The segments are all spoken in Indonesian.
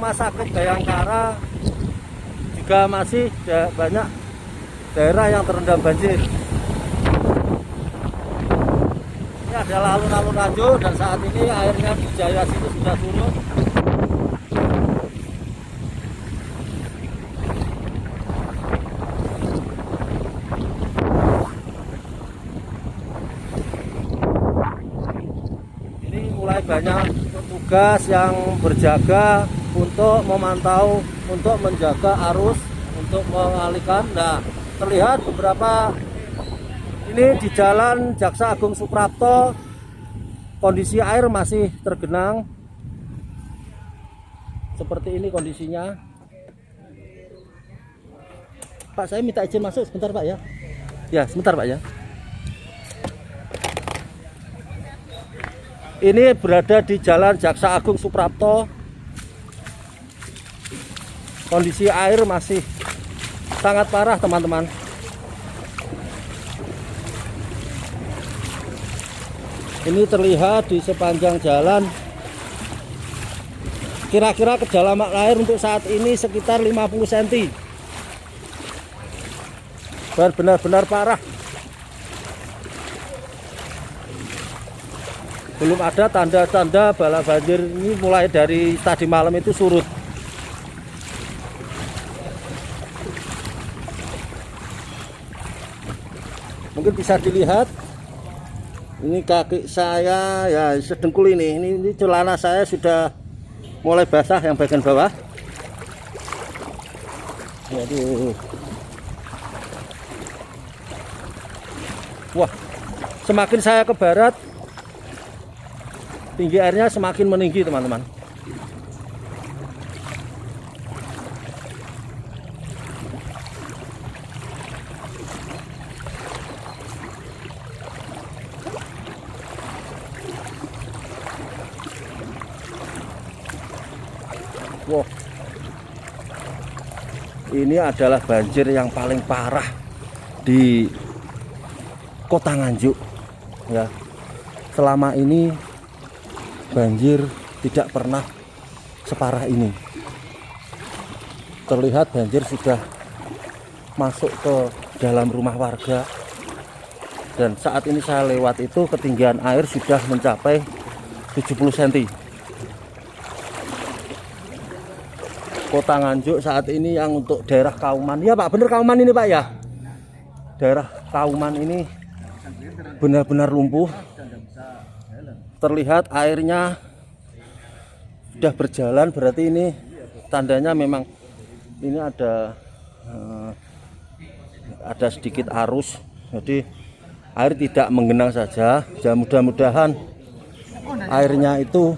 Rumah Sakit Bayangkara juga masih banyak daerah yang terendam banjir. Ini adalah alun-alun Ranjo dan saat ini airnya di Jaya situ sudah surut. Ini mulai banyak petugas yang berjaga untuk memantau, untuk menjaga arus, untuk mengalihkan. Nah, terlihat beberapa ini di Jalan Jaksa Agung Suprapto kondisi air masih tergenang. Seperti ini kondisinya. Pak, saya minta izin masuk sebentar, Pak ya. Ya, sebentar, Pak ya. Ini berada di Jalan Jaksa Agung Suprapto. Kondisi air masih sangat parah, teman-teman. Ini terlihat di sepanjang jalan. Kira-kira kedalaman air untuk saat ini sekitar 50 cm. Dan benar-benar parah. Belum ada tanda-tanda bala banjir ini mulai dari tadi malam itu surut. Mungkin bisa dilihat ini kaki saya ya sedengkul ini celana saya sudah mulai basah yang bagian bawah. Waduh. Wah, semakin saya ke barat tinggi airnya semakin meninggi, teman-teman. Wow, ini adalah banjir yang paling parah di Kota Nganjuk ya. Selama ini banjir tidak pernah separah ini. Terlihat banjir sudah masuk ke dalam rumah warga. Dan saat ini saya lewat itu ketinggian air sudah mencapai 70 cm. Kota Nganjuk saat ini yang untuk daerah Kauman. Ya Pak, bener Kauman ini Pak ya. Daerah Kauman ini benar-benar lumpuh. Terlihat airnya sudah berjalan, berarti ini tandanya memang ini ada sedikit arus, jadi air tidak menggenang saja. Ya, mudah-mudahan airnya itu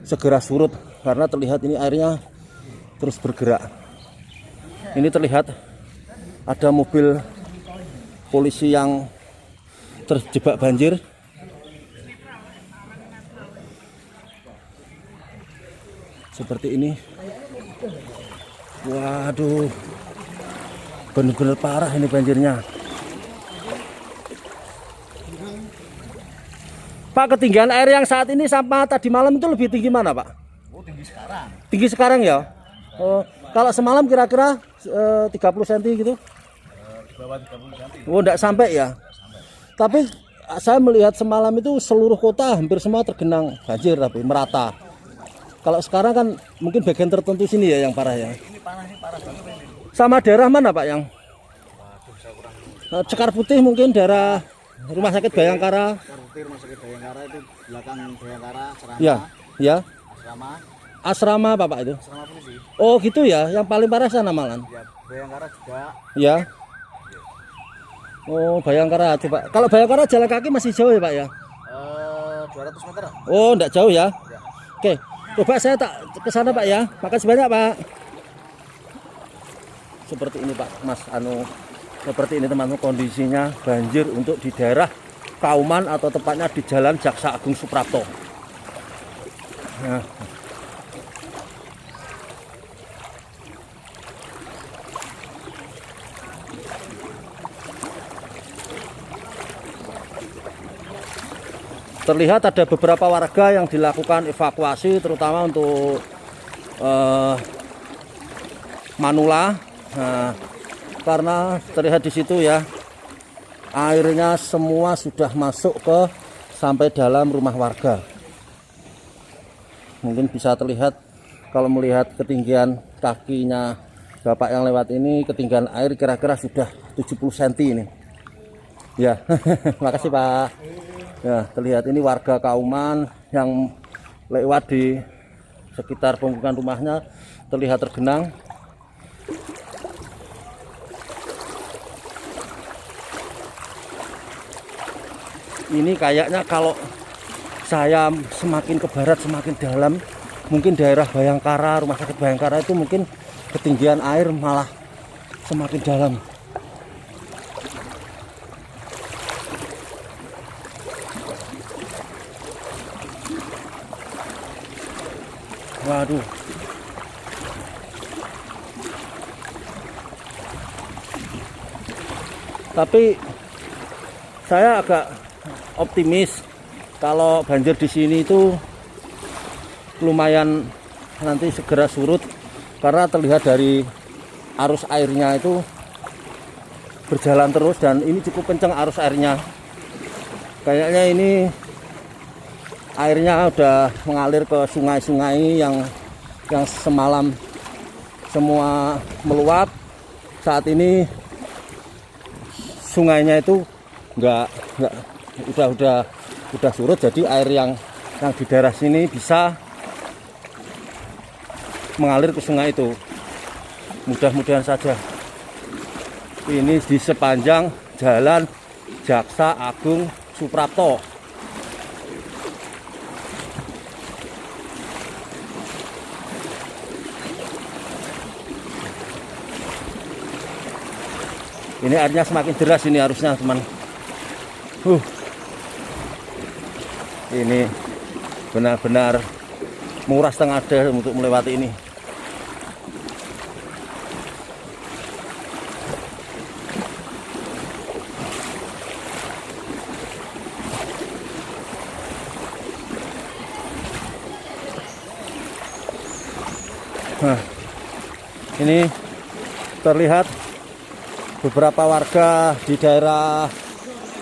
segera surut karena terlihat ini airnya terus bergerak. Ini terlihat ada mobil polisi yang terjebak banjir. Seperti ini. Waduh, benar-benar parah ini banjirnya. Pak, ketinggian air yang saat ini sama tadi malam itu lebih tinggi mana Pak? Oh, tinggi sekarang. Tinggi sekarang ya? Oh, kalau semalam kira-kira 30 cm gitu? Di bawah 30 cm. Oh, enggak sampai ya? Tapi saya melihat semalam itu seluruh kota hampir semua tergenang banjir, tapi merata. Kalau sekarang kan mungkin bagian tertentu sini ya yang parah ya. Ini parah banget ini. Sama daerah mana Pak yang? Waduh, saya kurang. Cekar Putih mungkin daerah Rumah Sakit Bayangkara. Rumah Sakit Bayangkara itu belakang Bayangkara, Serana. Ya, ya. Asrama. Asrama apa Pak itu? Asrama polisi. Oh gitu ya, yang paling parah sana malan. Ya, Bayangkara juga. Ya. Oh Bayangkara coba. Kalau Bayangkara jalan kaki masih jauh ya Pak ya? 200 meter. Oh enggak jauh ya? Ya. Oke, coba saya tak ke sana Pak ya. Makasih banyak Pak. Seperti ini Pak, Mas seperti ini teman-teman kondisinya banjir untuk di daerah Kauman atau tepatnya di Jalan Jaksa Agung Suprapto. Nah. Terlihat ada beberapa warga yang dilakukan evakuasi terutama untuk Manula. Nah, karena terlihat di situ ya, airnya semua sudah masuk ke sampai dalam rumah warga. Mungkin bisa terlihat kalau melihat ketinggian kakinya bapak yang lewat ini, ketinggian air kira-kira sudah 70 cm ini. Ya, makasih Pak. Ya, terlihat ini warga Kauman yang lewat di sekitar pemukiman rumahnya terlihat tergenang. Ini kayaknya kalau saya semakin ke barat, semakin dalam, mungkin daerah Bayangkara, rumah sakit Bayangkara itu mungkin ketinggian air malah semakin dalam. Waduh. Tapi saya agak optimis kalau banjir di sini itu lumayan nanti segera surut, karena terlihat dari arus airnya itu berjalan terus dan ini cukup kencang arus airnya. Kayaknya ini airnya udah mengalir ke sungai-sungai yang semalam semua meluap. Saat ini sungainya itu enggak udah surut, jadi air yang di daerah sini bisa mengalir ke sungai itu. Mudah-mudahan saja. Ini di sepanjang jalan Jaksa Agung Suprapto. Ini airnya semakin deras ini harusnya teman. Ini benar-benar menguras tenaga untuk melewati ini. Nah, ini terlihat beberapa warga di daerah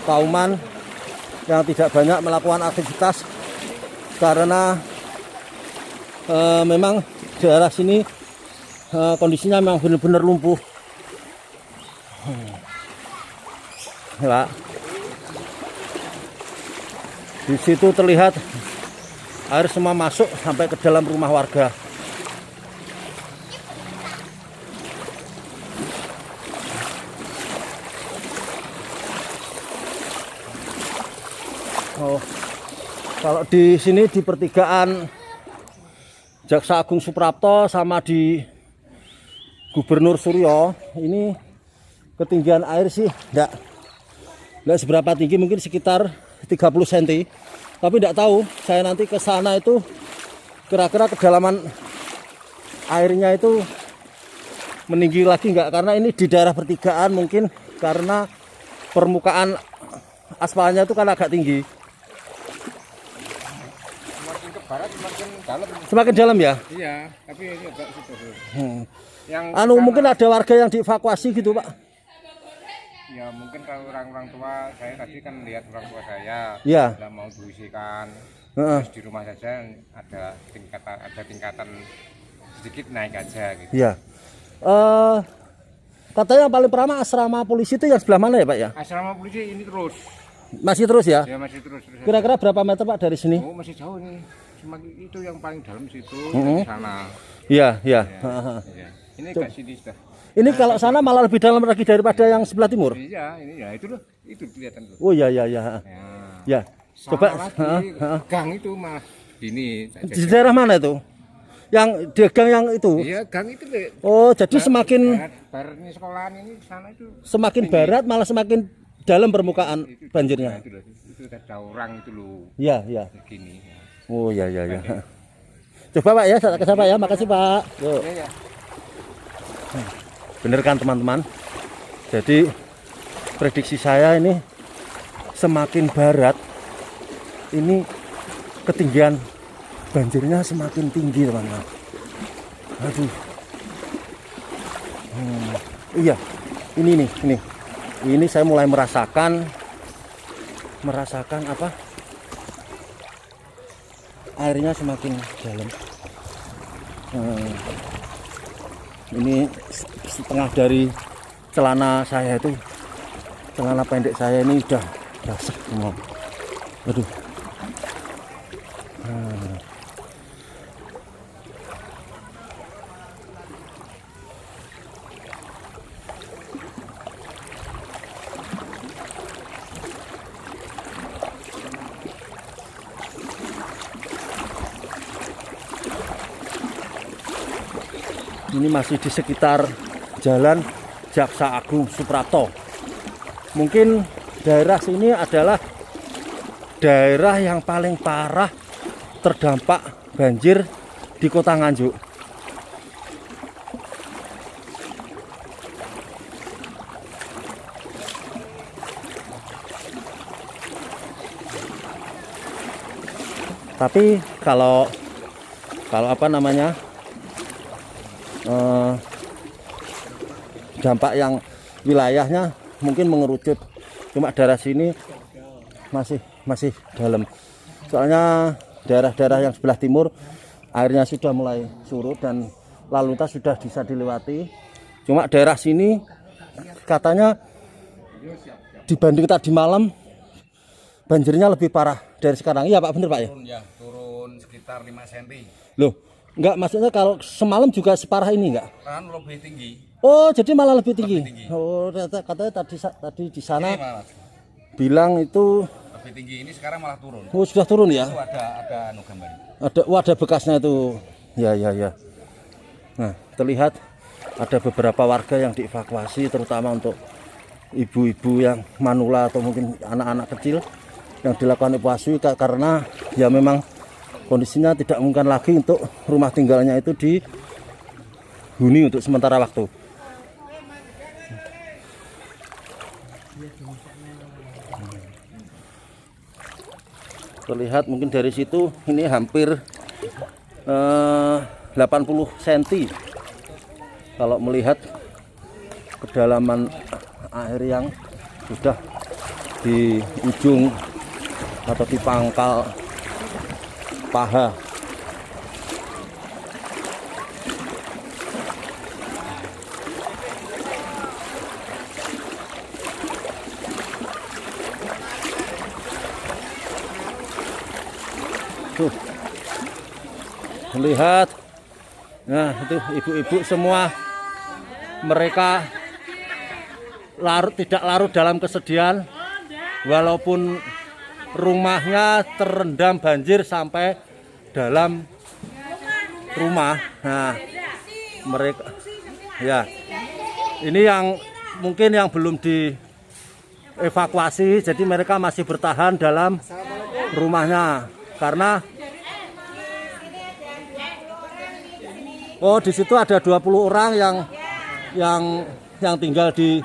Kauman yang tidak banyak melakukan aktivitas karena memang daerah sini kondisinya memang benar-benar lumpuh. Ya, di situ terlihat air semua masuk sampai ke dalam rumah warga. Oh, kalau di sini di pertigaan Jaksa Agung Suprapto sama di Gubernur Suryo ini ketinggian air sih enggak seberapa tinggi, mungkin sekitar 30 cm. Tapi enggak tahu saya nanti ke sana itu kira-kira kedalaman airnya itu meninggi lagi enggak, karena ini di daerah pertigaan mungkin karena permukaan aspalnya itu kan agak tinggi. Barat semakin dalam ya? Iya, tapi ini agak situ. Yang mungkin ada warga yang dievakuasi gitu Pak? Ya mungkin kalau orang tua saya tadi kan lihat orang tua saya, ya, tidak mau diungsikan. Terus di rumah saja ada tingkatan sedikit naik aja gitu. Ya. Katanya yang paling pertama asrama polisi itu yang sebelah mana ya Pak ya? Asrama polisi ini terus. Masih terus ya? Ya masih terus. Kira-kira berapa meter Pak dari sini? Oh masih jauh nih. Semakin itu yang paling dalam situ, di sana. Iya. Ya. Ini ke sini sudah. Ini kalau sana malah lebih dalam lagi daripada yang sebelah timur. Iya, ini ya itu loh, itu kelihatan tuh. Oh iya. Ya. Coba gang itu malah ini. Di daerah mana itu? Yang di gang yang itu? Iya, gang itu deh. Oh, jadi semakin barat ini sekolahan ini sana itu. Semakin barat malah semakin dalam permukaan banjirnya. Itu ada orang itu loh. Iya. Begini. Oh iya. Coba Pak ya, saya ke Pak ya. Makasih Pak. Yuk. Iya. Bener kan teman-teman? Jadi prediksi saya ini semakin barat ini ketinggian banjirnya semakin tinggi teman-teman. Aduh. Iya, ini nih. Ini saya mulai merasakan apa? Airnya semakin dalam. Ini setengah dari celana saya itu, celana pendek saya ini udah basah semua. Aduh. Ini masih di sekitar Jalan Jaksa Agung Suprapto. Mungkin daerah sini adalah daerah yang paling parah terdampak banjir di Kota Nganjuk. Tapi kalau apa namanya, dampak yang wilayahnya mungkin mengerucut, cuma daerah sini masih dalam. Soalnya daerah-daerah yang sebelah timur airnya sudah mulai surut dan lalu lintas sudah bisa dilewati. Cuma daerah sini katanya dibanding tadi malam banjirnya lebih parah dari sekarang. Iya Pak, bener Pak ya? Turun sekitar 5 cm. Loh, enggak, maksudnya kalau semalam juga separah ini enggak? Kan lebih tinggi. Oh, jadi malah lebih tinggi. Oh, katanya tadi di sana bilang itu lebih tinggi, ini sekarang malah turun. Oh, sudah turun ya? Itu ada gambar. Ada bekasnya itu. Ya. Nah, terlihat ada beberapa warga yang dievakuasi, terutama untuk ibu-ibu yang manula atau mungkin anak-anak kecil yang dilakukan evakuasi karena ya memang kondisinya tidak mungkin lagi untuk rumah tinggalnya itu dihuni untuk sementara waktu. Terlihat mungkin dari situ ini hampir 80 cm kalau melihat kedalaman air yang sudah di ujung atau di pangkal paha. Tuh, lihat, nah itu ibu-ibu semua, mereka tidak larut dalam kesedihan, walaupun rumahnya terendam banjir sampai dalam rumah. Nah, mereka, ya, ini yang mungkin yang belum dievakuasi, jadi mereka masih bertahan dalam rumahnya. Karena di situ ada 20 orang yang tinggal di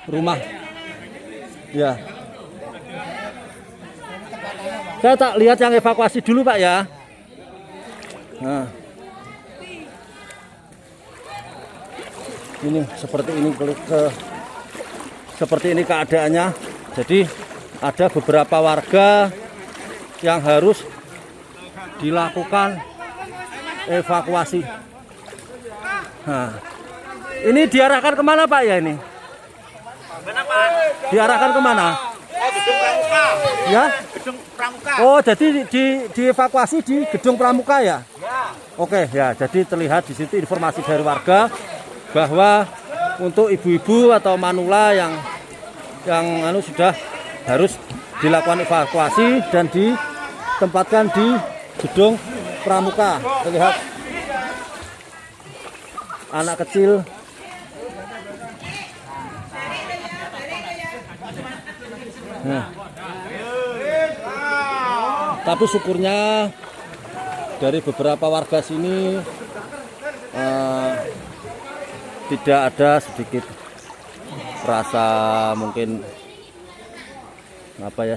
rumah. Ya. Saya tak lihat yang evakuasi dulu, Pak ya. Nah. Ini seperti ini keadaannya. Jadi ada beberapa warga yang harus dilakukan evakuasi. Nah, ini diarahkan kemana Pak ya ini? Diarahkan kemana? Gedung Pramuka. Ya? Gedung Pramuka. Oh, jadi dievakuasi di Gedung Pramuka ya? Oke, ya. Jadi terlihat di situ informasi dari warga bahwa untuk ibu-ibu atau manula yang sudah harus dilakukan evakuasi dan ditempatkan di Gedung Pramuka. Terlihat anak kecil. Nah. Tapi syukurnya dari beberapa warga sini tidak ada sedikit rasa mungkin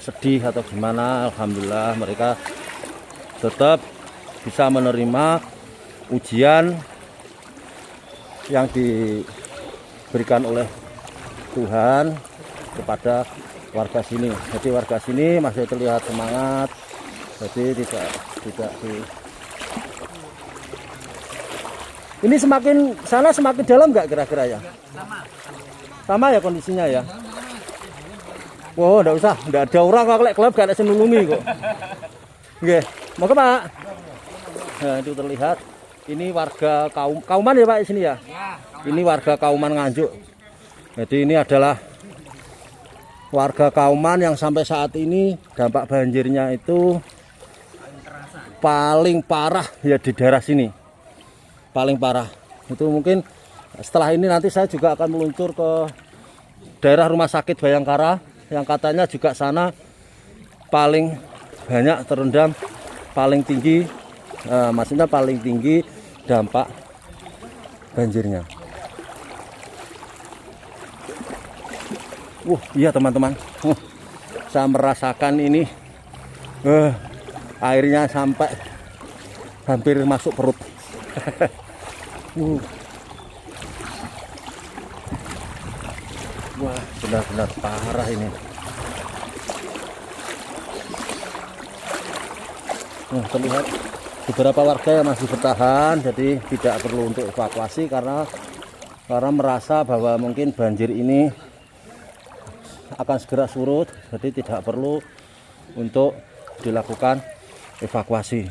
sedih atau gimana. Alhamdulillah mereka tetap bisa menerima ujian yang diberikan oleh Tuhan kepada warga sini. Jadi warga sini masih terlihat semangat. Jadi tidak di. Ini semakin dalam nggak kira-kira ya? Sama ya kondisinya ya. Wow, enggak ada orang kok lek klub gak ada senulungi kok. Nggih, monggo Pak. Nah, itu terlihat ini warga Kauman ya Pak di sini ya. Ini warga Kauman Nganjuk. Jadi ini adalah warga Kauman yang sampai saat ini dampak banjirnya itu paling parah ya di daerah sini. Paling parah. Itu mungkin setelah ini nanti saya juga akan meluncur ke daerah Rumah Sakit Bayangkara yang katanya juga sana paling banyak terendam, paling tinggi, maksudnya paling tinggi dampak banjirnya. Iya teman-teman, saya merasakan ini airnya sampai hampir masuk perut. Wah, benar-benar parah ini. Terlihat beberapa warga yang masih bertahan, jadi tidak perlu untuk evakuasi karena merasa bahwa mungkin banjir ini akan segera surut, jadi tidak perlu untuk dilakukan evakuasi.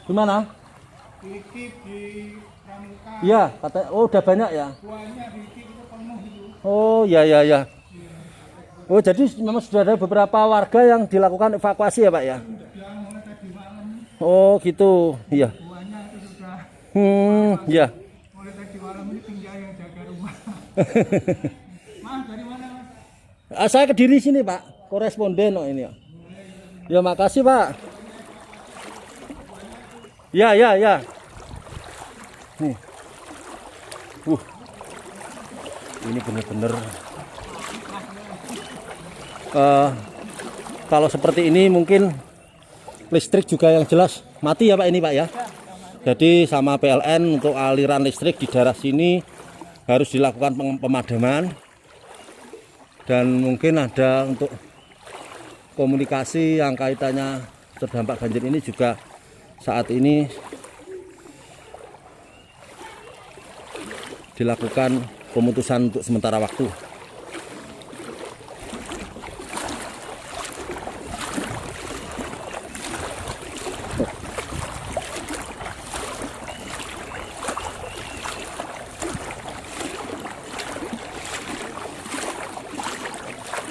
Gimana? Iya, kata udah banyak ya. Oh, ya. Oh, jadi memang sudah ada beberapa warga yang dilakukan evakuasi ya, Pak ya? Oh, gitu. Iya. Ya. Mulai tadi malam ini tinggal yang jaga rumah. Mas, dari mana, Mas? Saya Kediri sini, Pak. Koresponden ini ya. Ya, makasih, Pak. Ya. Nih. Ini benar-benar kalau seperti ini mungkin listrik juga yang jelas mati ya Pak ini Pak ya. Jadi sama PLN untuk aliran listrik di daerah sini harus dilakukan pemadaman, dan mungkin ada untuk komunikasi yang kaitannya terdampak banjir ini juga saat ini dilakukan pemutusan untuk sementara waktu.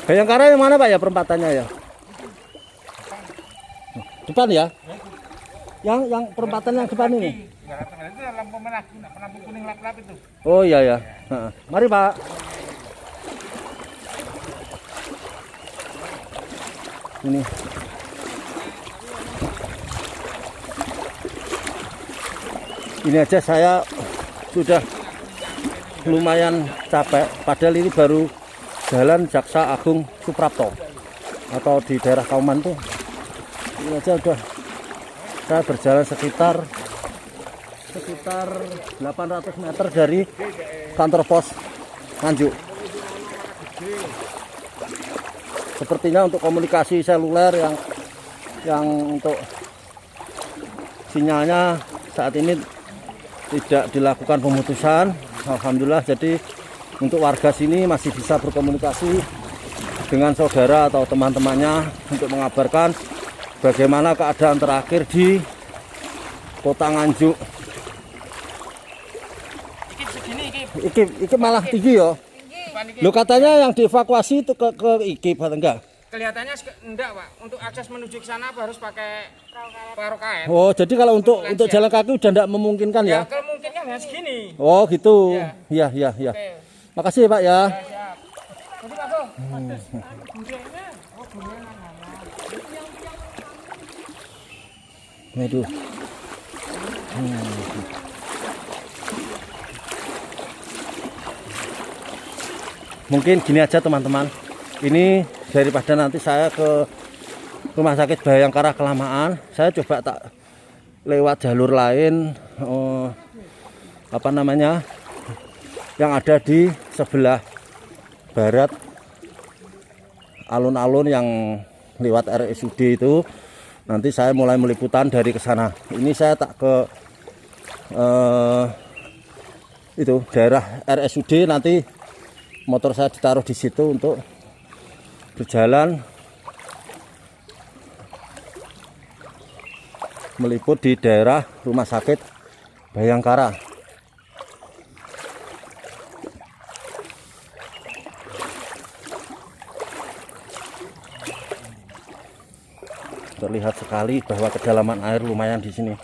Bayangkara yang mana Pak ya perempatannya ya? Depan ya? Yang perempatan yang depan ini? Itu lampu merah, lampu kuning lap-lap itu. Oh iya. Mari Pak. Ini. Ini aja saya sudah lumayan capek. Padahal ini baru Jalan Jaksa Agung Suprapto atau di daerah Kauman tuh. Ini aja udah saya berjalan sekitar 800 meter dari kantor pos Nganjuk. Sepertinya untuk komunikasi seluler yang untuk sinyalnya saat ini tidak dilakukan pemutusan. Alhamdulillah, jadi untuk warga sini masih bisa berkomunikasi dengan saudara atau teman-temannya untuk mengabarkan bagaimana keadaan terakhir di Kota Nganjuk. Iki malah tinggi ya. Lo katanya yang dievakuasi itu ke IKIP atau enggak? Kelihatannya enggak, Pak. Untuk akses menuju ke sana harus pakai perahu karet. Oh, jadi kalau untuk jalan kaki udah enggak memungkinkan ya? Ya, kemungkinan hanya segini. Oh, gitu. Iya. Oke. Makasih ya Pak ya. Siap. Jadi Pak, Aduh. Mungkin gini aja teman-teman. Ini daripada nanti saya ke Rumah Sakit Bayangkara kelamaan. Saya coba tak lewat jalur lain, apa namanya, yang ada di sebelah barat, alun-alun yang lewat RSUD itu. Nanti saya mulai meliputan dari ke sana. Ini saya tak ke itu daerah RSUD, nanti motor saya ditaruh di situ untuk berjalan meliput di daerah Rumah Sakit Bayangkara. Terlihat sekali bahwa kedalaman air lumayan di sini.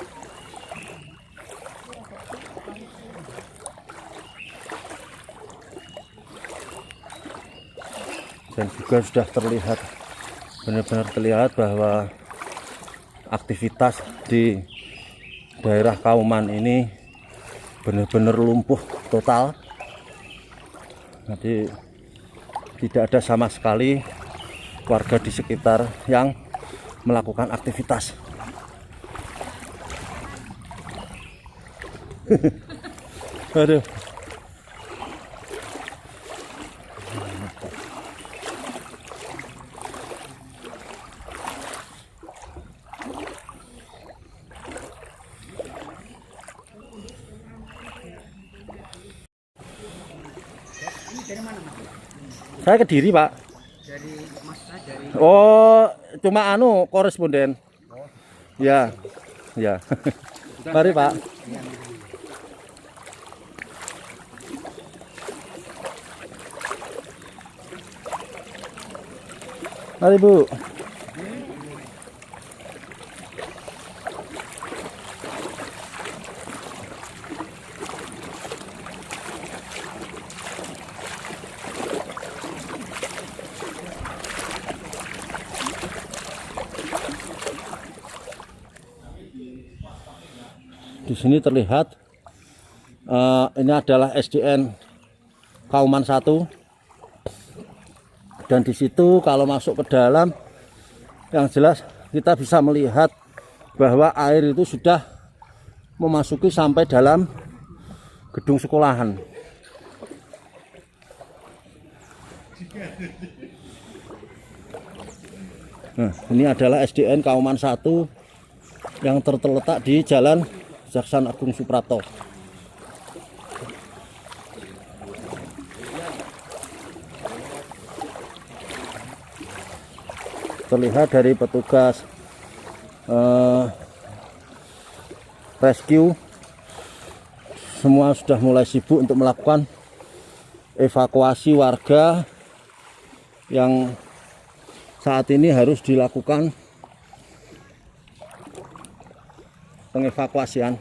Dan juga sudah terlihat, benar-benar terlihat bahwa aktivitas di daerah Kauman ini benar-benar lumpuh total. Jadi tidak ada sama sekali warga di sekitar yang melakukan aktivitas. Aduh. Saya Kediri, Pak. Dari Mas dari Oh, cuma koresponden. Ya. Ya. Mari, Pak. Mari, Bu. Di sini terlihat ini adalah SDN Kauman 1, dan di situ kalau masuk ke dalam, yang jelas kita bisa melihat bahwa air itu sudah memasuki sampai dalam gedung sekolahan. Nah, ini adalah SDN Kauman 1 yang terletak di Jalan Jaksan Agung Suprapto. Terlihat dari petugas rescue, semua sudah mulai sibuk untuk melakukan evakuasi warga yang saat ini harus dilakukan pengevakuasian.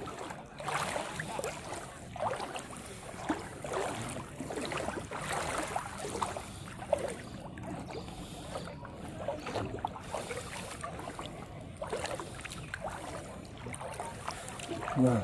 Nah,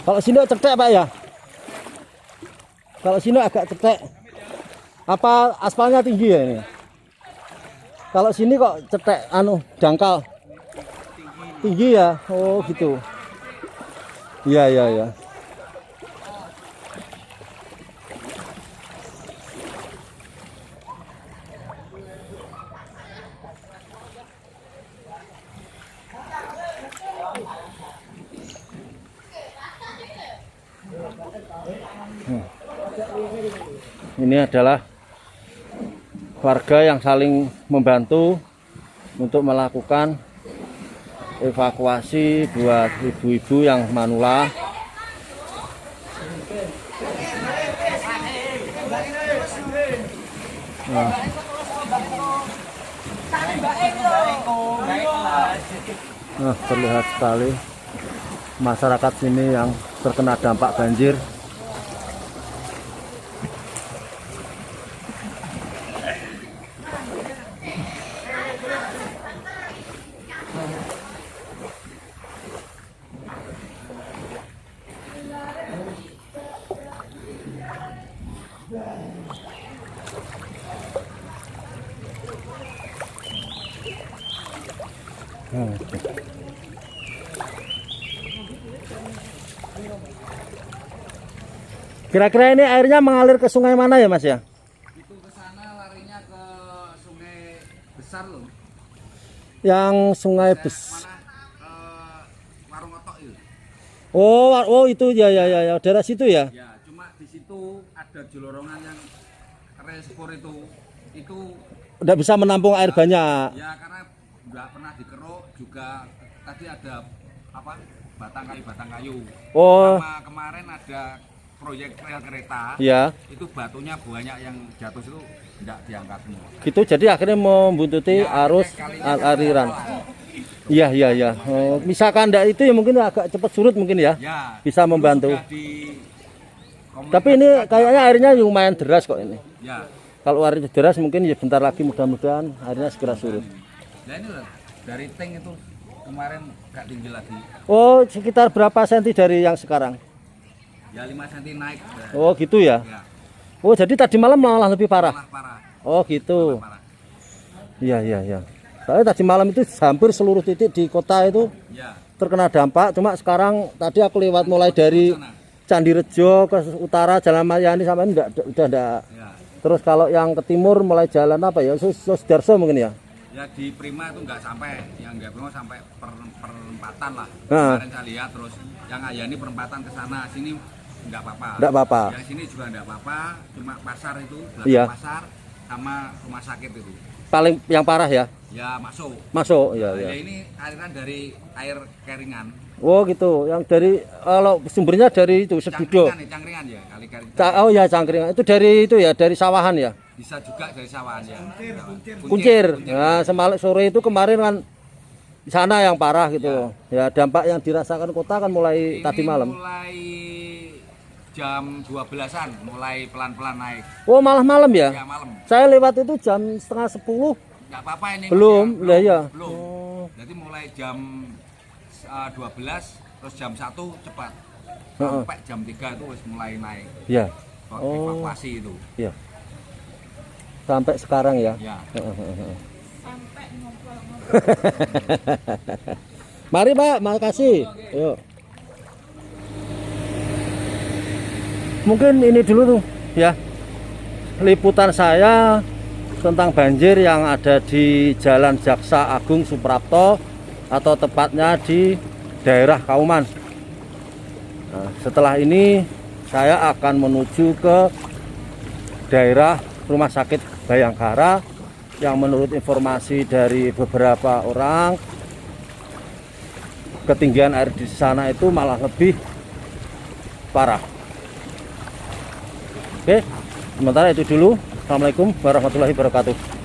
kalau sini cetek, Pak, ya? Kalau sini agak cetek. Apa aspalnya tinggi ya ini? Kalau sini kok cetek, dangkal. Tinggi ya? Oh, gitu. Iya, iya, iya. Ini adalah warga yang saling membantu untuk melakukan evakuasi buat ibu-ibu yang manula. Nah, terlihat sekali masyarakat sini yang terkena dampak banjir. Kira-kira ini airnya mengalir ke sungai mana ya Mas ya? Itu ke sana larinya ke sungai besar loh. Yang sungai besar. Mana Warung Otok itu. Oh itu ya daerah situ ya. Ya, cuma di situ ada jolorongan yang respor itu Udah bisa menampung air banyak. ya karena nggak pernah dikeruk juga. Tadi ada apa? Batang kayu. Oh. Sama kemarin ada proyek rel kereta. Ya. Itu batunya banyak yang jatuh itu tidak diangkat semua. Gitu, jadi akhirnya membuntuti Ya, arus aliran. Iya. Oh, misalkan enggak itu ya mungkin agak cepat surut mungkin ya. Ya, Bisa itu membantu. sudah Tapi ini kayaknya airnya lumayan deras kok ini. ya. Kalau airnya deras mungkin ya bentar lagi mudah-mudahan airnya segera surut. Nah ini loh, dari tank itu kemarin gak tinggi lagi. Oh, sekitar berapa senti dari yang sekarang? Ya 5 cm naik. Oh, gitu ya. Ya, Oh, jadi tadi malam malah lebih parah. malah parah. Oh, gitu. Parah. Iya. Soalnya tadi malam itu hampir seluruh titik di kota itu Ya, terkena dampak. Cuma sekarang tadi aku lewat mulai dari sana. Candirejo ke utara Jalan Mayani sampai udah enggak. Ya. Terus kalau yang ke timur mulai jalan apa ya? Sudarso mungkin ya. Ya di Prima itu nggak sampai, yang nggak Prima sampai perempatan lah. Nah. Kemarin saya lihat terus yang Ayani perempatan ke sana, sini nggak apa-apa. Nggak apa-apa. Yang sini juga nggak apa-apa, cuma pasar itu, belakang Iya. pasar sama rumah sakit itu. Paling yang parah ya. Ya masuk. Masuk ya. Ya ini aliran dari air keringan. Oh gitu. Yang dari kalau sumbernya dari itu Sedudo. Cangkringan ya, kali-kali. Oh ya Cangkringan. Itu dari itu ya, dari sawahan ya. Bisa juga dari sawahan ya. Kuncir. Nah, sore itu kemarin kan di sana yang parah gitu. Ya, dampak yang dirasakan kota kan mulai Ini tadi malam. mulai jam 12-an, mulai pelan-pelan naik. Oh, malah malam ya? Ya malam. Saya lewat itu jam setengah 10. Nggak apa-apa ini. Belum, Mas, lah ya. Belum. Oh. Jadi mulai jam 12 terus jam 1 cepat. Heeh. Sampai jam 3 itu wis mulai naik. Ya. Evakuasi itu. Ya. Sampai sekarang ya. Ya. Mari Pak, makasih. Yuk. Mungkin ini dulu tuh ya liputan saya tentang banjir yang ada di Jalan Jaksa Agung Suprapto atau tepatnya di daerah Kauman. Nah, setelah ini saya akan menuju ke daerah Rumah Sakit Bayangkara yang menurut informasi dari beberapa orang ketinggian air di sana itu malah lebih parah. Oke, sementara itu dulu. Assalamualaikum warahmatullahi wabarakatuh.